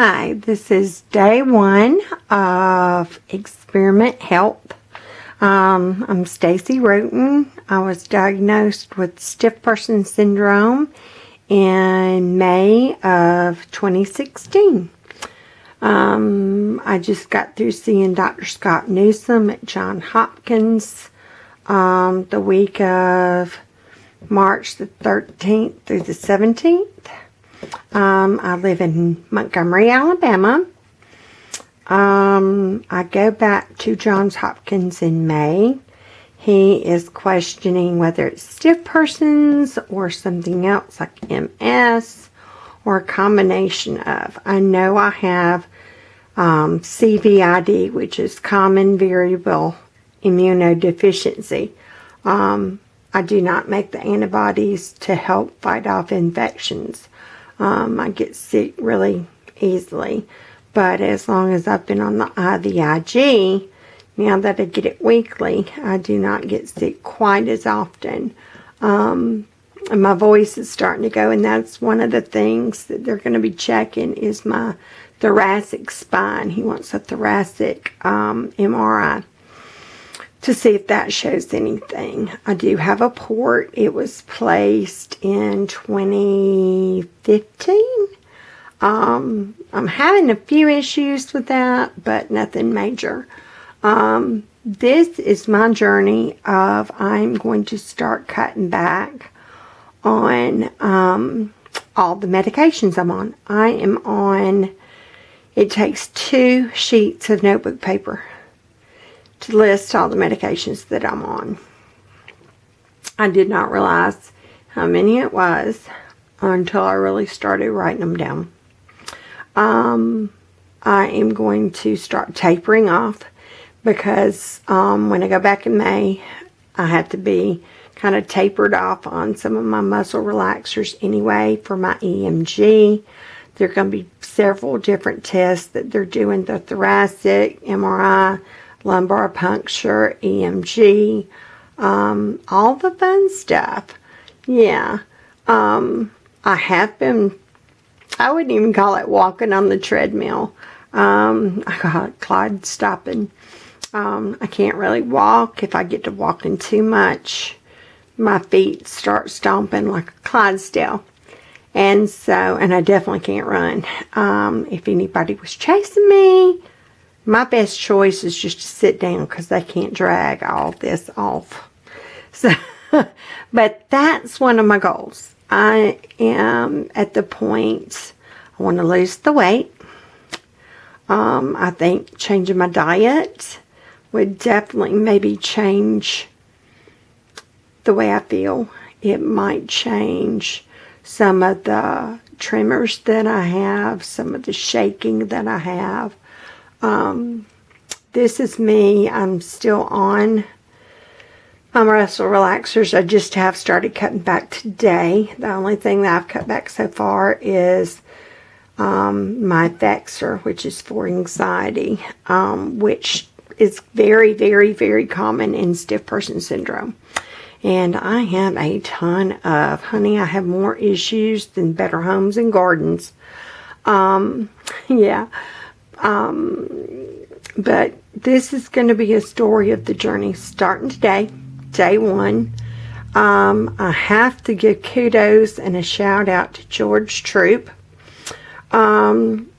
Hi, this is day 1 of Experiment Health. I'm Stacy Roten. I was diagnosed with stiff person syndrome in May of 2016. I just got through seeing Dr. Scott Newsom at Johns Hopkins the week of March the 13th through the 17th. I live in Montgomery, Alabama. I go back to Johns Hopkins in May. He is questioning whether it's stiff persons or something else like MS or a combination of. I know I have CVID, which is common variable immunodeficiency. I do not make the antibodies to help fight off infections. I get sick really easily, but as long as I've been on the IVIG, now that I get it weekly, I do not get sick quite as often. And my voice is starting to go, and that's one of the things that they're going to be checking is my thoracic spine. He wants a thoracic MRI to see if that shows anything. I do have a port. It was placed in 2015. I'm having a few issues with that, but nothing major. This is my journey of I'm going to start cutting back on all the medications I'm on. I am on, it takes 2 sheets of notebook paper to list all the medications that I'm on. I did not realize how many it was until I really started writing them down. I am going to start tapering off because when I go back in May, I have to be kind of tapered off on some of my muscle relaxers anyway for my EMG. There are going to be several different tests that they're doing, the thoracic, MRI, lumbar puncture, EMG, all the fun stuff. Yeah. I have been, I wouldn't even call it walking on the treadmill. I call it Clyde stopping. I can't really walk. If I get to walking too much, my feet start stomping like a Clydesdale. And so, and I definitely can't run. If anybody was chasing me, my best choice is just to sit down because they can't drag all this off. So, but that's one of my goals. I am at the point I want to lose the weight. I think changing my diet would definitely maybe change the way I feel. It might change some of the tremors that I have, some of the shaking that I have. This is me. I'm still on my muscle relaxers. I just have started cutting back today. The only thing that I've cut back so far is my Vexer, which is for anxiety, which is very, very, very common in stiff person syndrome. And I have a ton of, honey, I have more issues than Better Homes and Gardens. Yeah. But this is going to be a story of the journey starting today, day 1. I have to give kudos and a shout out to George Troop, whom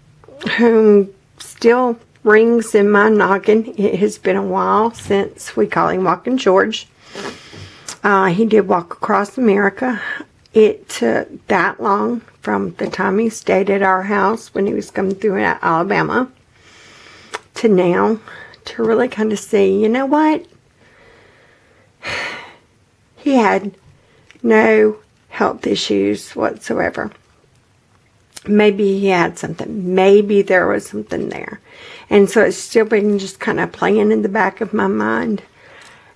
still rings in my noggin. It has been a while since we call him Walking George. He did Walk Across America. It took that long from the time he stayed at our house when he was coming through Alabama to now to really kind of see, you know what? He had no health issues whatsoever. Maybe he had something. Maybe there was something there. And so it's still been just kind of playing in the back of my mind.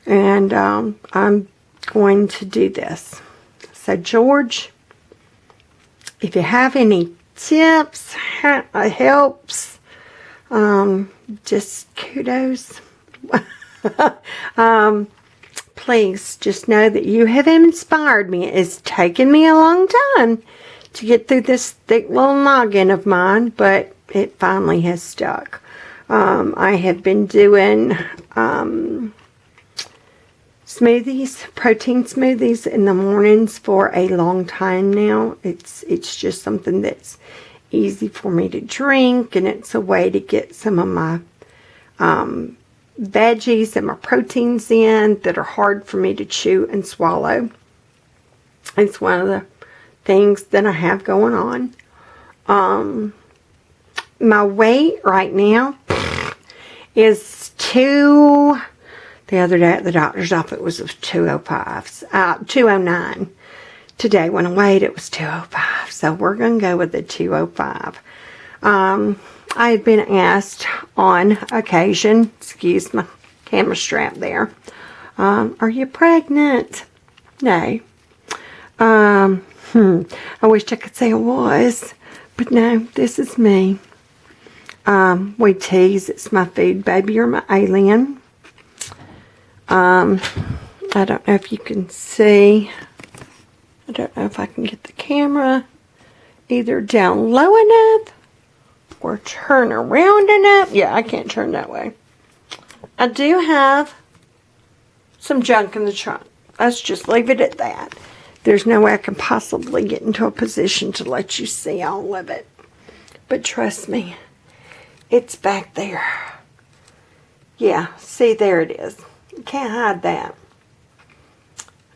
And I'm going to do this. So George, if you have any tips, helps, just kudos. Please just know that you have inspired me. It's taken me a long time to get through this thick little noggin of mine, but it finally has stuck. I have been doing smoothies, protein smoothies in the mornings for a long time now. It's just something that's easy for me to drink, and it's a way to get some of my veggies and my proteins in that are hard for me to chew and swallow. It's one of the things that I have going on. My weight right now is the other day at the doctor's office it was 209. Today when I weighed it was 205. So we're going to go with the 205. I had been asked on occasion, excuse my camera strap there, are you pregnant? No. I wish I could say I was, but no, this is me. We tease, it's my food baby or my alien. I don't know if you can see. I don't know if I can get the camera either down low enough or turn around enough. Yeah, I can't turn that way. I do have some junk in the trunk. Let's just leave it at that. There's no way I can possibly get into a position to let you see all of it. But trust me, it's back there. Yeah, see, there it is. You can't hide that.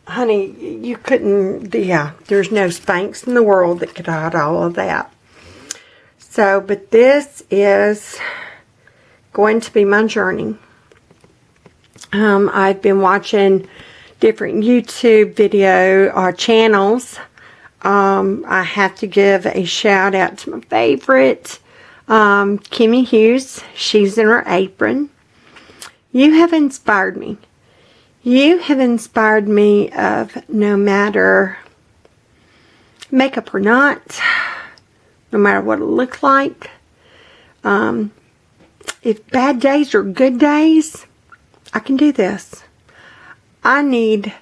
Honey, you couldn't, yeah, there's no Spanx in the world that could hide all of that. So, but this is going to be my journey. I've been watching different YouTube video channels. I have to give a shout out to my favorite, Kimmy Hughes. She's in her apron. You have inspired me. You have inspired me of no matter makeup or not, no matter what it looks like. If bad days or good days, I can do this. I need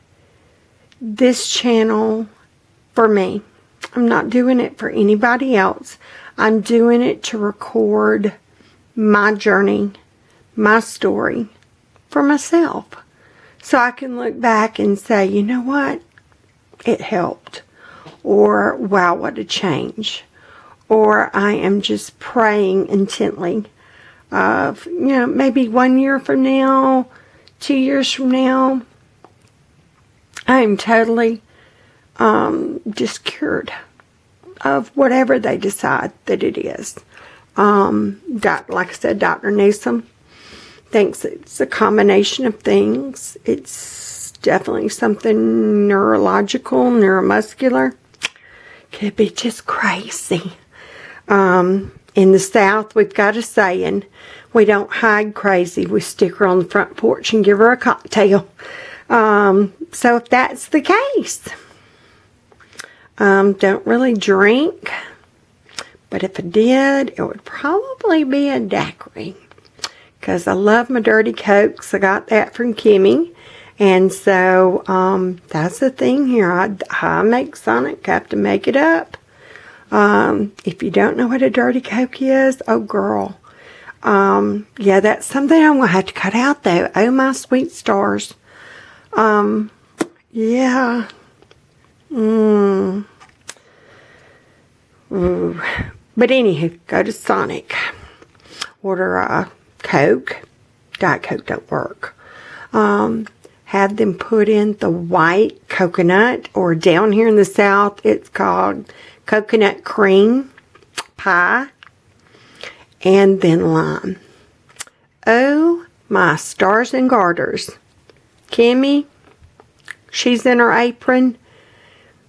this channel for me. I'm not doing it for anybody else. I'm doing it to record my journey, my story for myself. So I can look back and say, you know what? It helped. Or, wow, what a change. Or I am just praying intently of, you know, maybe 1 year from now, 2 years from now, I am totally just cured of whatever they decide that it is. Like I said, Dr. Newsom thinks it's a combination of things. It's definitely something neurological, neuromuscular. Could be just crazy. In the South, we've got a saying, we don't hide crazy. We stick her on the front porch and give her a cocktail. So if that's the case, don't really drink. But if I did, it would probably be a daiquiri. Because I love my dirty Cokes. I got that from Kimmy. And so, that's the thing here. I make Sonic, have to make it up. If you don't know what a dirty Coke is, oh girl. Yeah, that's something I'm going to have to cut out though. Oh my sweet stars. Yeah. Ooh. But anywho, go to Sonic. Order a Coke. Diet Coke don't work. Have them put in the white coconut, or down here in the South, it's called coconut cream pie, and then lime. Oh my stars and garters. Kimmy, she's in her apron.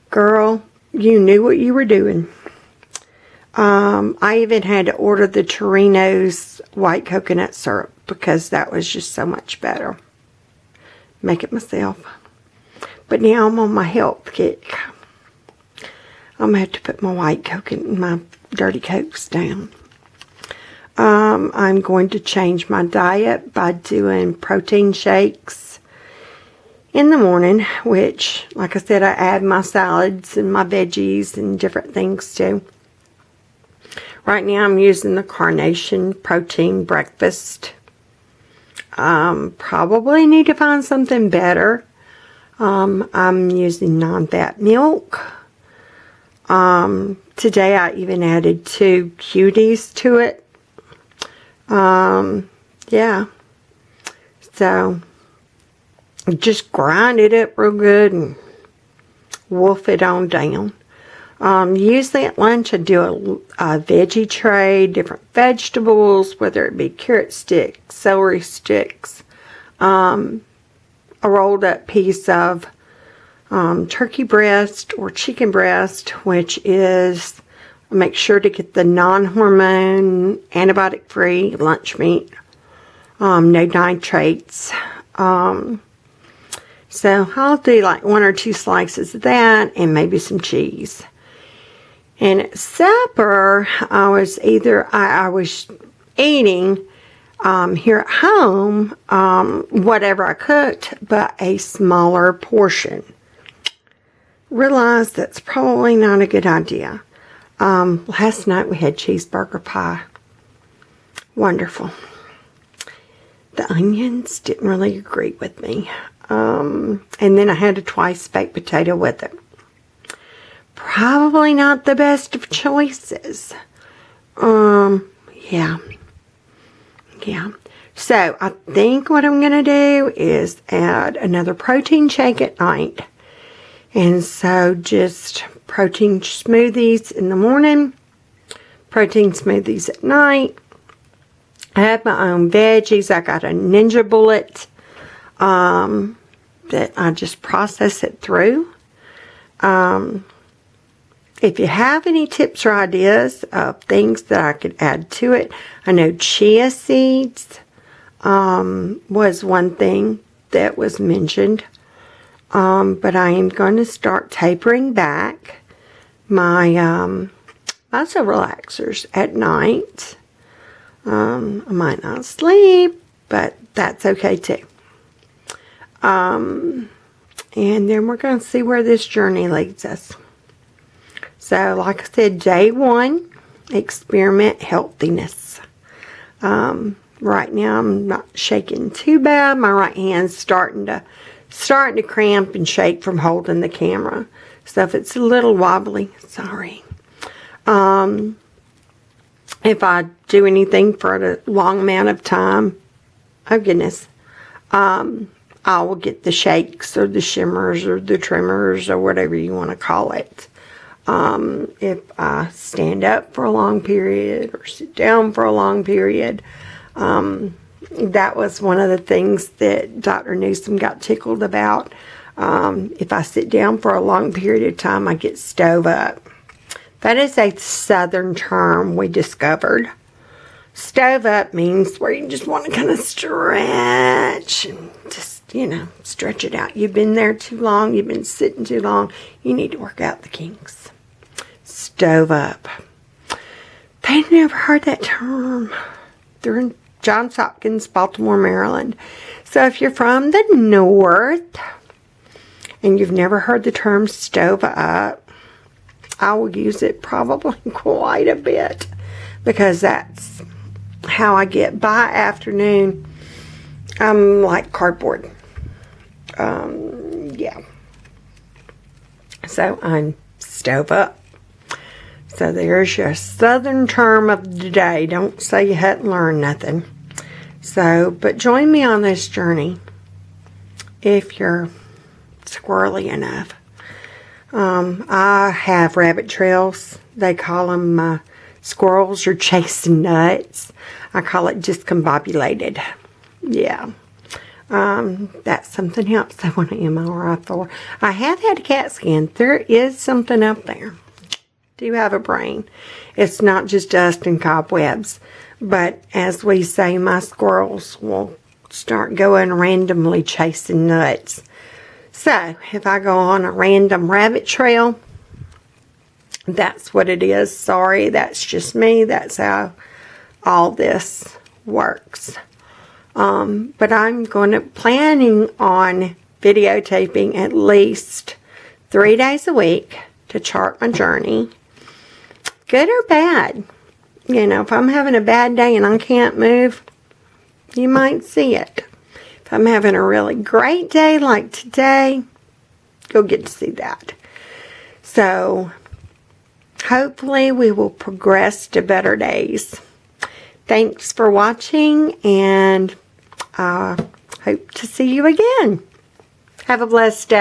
Girl, you knew what you were doing. I even had to order the Torino's white coconut syrup because that was just so much better. Make it myself. But now I'm on my health kick. I'm going to have to put my white Coke and my dirty Cokes down. I'm going to change my diet by doing protein shakes in the morning, which, like I said, I add my salads and my veggies and different things too. Right now I'm using the Carnation Protein Breakfast. Probably need to find something better. I'm using non-fat milk. Today I even added 2 cuties to it. Yeah. So, just grind it up real good and wolf it on down. Usually at lunch I do a veggie tray, different vegetables, whether it be carrot sticks, celery sticks, a rolled up piece of turkey breast or chicken breast, which is, make sure to get the non-hormone, antibiotic-free lunch meat. No nitrates. So I'll do like 1 or 2 slices of that and maybe some cheese. And at supper, I was eating here at home whatever I cooked, but a smaller portion. Realized that's probably not a good idea. Last night we had cheeseburger pie. Wonderful. The onions didn't really agree with me. And then I had a twice baked potato with it. Probably not the best of choices. Yeah. So I think what I'm going to do is add another protein shake at night. And so just protein smoothies in the morning, protein smoothies at night. I have my own veggies. I got a Ninja Bullet that I just process it through. If you have any tips or ideas of things that I could add to it, I know chia seeds was one thing that was mentioned. But I am going to start tapering back my muscle relaxers at night. I might not sleep, but that's okay too. And then we're going to see where this journey leads us. So, like I said, day 1, experiment healthiness. Right now I'm not shaking too bad. My right hand's starting to cramp and shake from holding the camera. So if it's a little wobbly, sorry. If I do anything for a long amount of time, oh goodness, I will get the shakes or the shimmers or the tremors or whatever you want to call it. If I stand up for a long period or sit down for a long period, that was one of the things that Dr. Newsom got tickled about. If I sit down for a long period of time, I get stove up. That is a Southern term we discovered. Stove up means where you just want to kind of stretch and just, stretch it out. You've been there too long. You've been sitting too long. You need to work out the kinks. Stove up. They never heard that term. They're in Johns Hopkins, Baltimore, Maryland. So if you're from the north and you've never heard the term stove up, I will use it probably quite a bit because that's how I get by afternoon. I'm like cardboard. Yeah. So I'm stove up. So there's your Southern term of the day. Don't say you hadn't learned nothing. So, but join me on this journey if you're squirrely enough. I have rabbit trails. They call them squirrels are chasing nuts. I call it discombobulated. Yeah. That's something else I want an MRI for. I have had a CAT scan. There is something up there. Do have a brain. It's not just dust and cobwebs. But as we say, my squirrels will start going randomly chasing nuts. So, if I go on a random rabbit trail, that's what it is. Sorry, that's just me. That's how all this works. But I'm planning on videotaping at least 3 days a week to chart my journey. Good or bad. You know, if I'm having a bad day and I can't move, you might see it. If I'm having a really great day like today, you'll get to see that. So, hopefully we will progress to better days. Thanks for watching, and I hope to see you again. Have a blessed day.